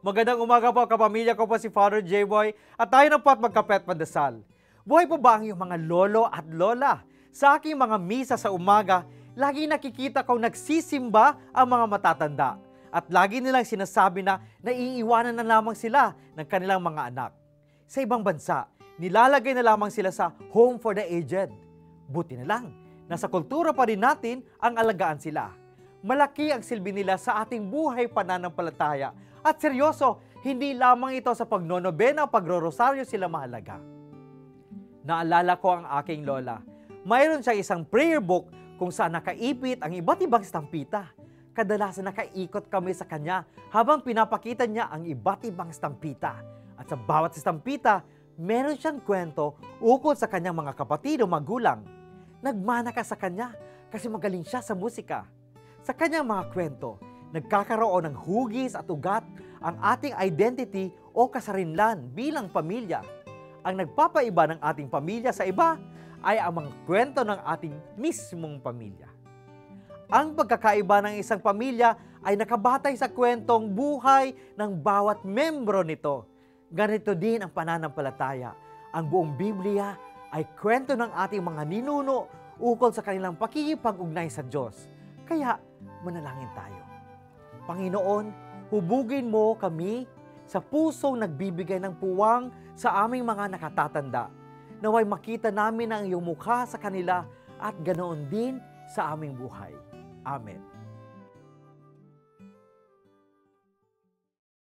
Magandang umaga po kapamilya ko po si Father J-Boy at tayo na po at magkape at pandasal. Buhay po ba ang iyong mga lolo at lola? Sa aking mga misa sa umaga, lagi nakikita kong nagsisimba ang mga matatanda. At lagi nilang sinasabi na naiiwanan na lamang sila ng kanilang mga anak. Sa ibang bansa, nilalagay na lamang sila sa home for the aged. Buti na lang, nasa kultura pa rin natin ang alagaan sila. Malaki ang silbi nila sa ating buhay pananampalataya. At seryoso, hindi lamang ito sa pagnonobena o pagrorosaryo sila mahalaga. Naalala ko ang aking lola. Mayroon siyang isang prayer book kung saan nakaipit ang iba't ibang stampita. Kadalasan nakaikot kami sa kanya habang pinapakita niya ang iba't ibang stampita. At sa bawat stampita, meron siyang kwento ukol sa kanyang mga kapatid o magulang. Nagmana ka sa kanya kasi magaling siya sa musika. Sa kanyang mga kwento, nagkakaroon ng hugis at ugat ang ating identity o kasarinlan bilang pamilya. Ang nagpapaiba ng ating pamilya sa iba ay ang mga kwento ng ating mismong pamilya. Ang pagkakaiba ng isang pamilya ay nakabatay sa kwentong buhay ng bawat membro nito. Ganito din ang pananampalataya. Ang buong Biblia ay kwento ng ating mga ninuno ukol sa kanilang pakikipag-ugnay sa Diyos. Kaya manalangin tayo. Panginoon, hubugin mo kami sa pusong nagbibigay ng puwang sa aming mga nakatatanda. Naway makita namin ang iyong mukha sa kanila at ganoon din sa aming buhay. Amen.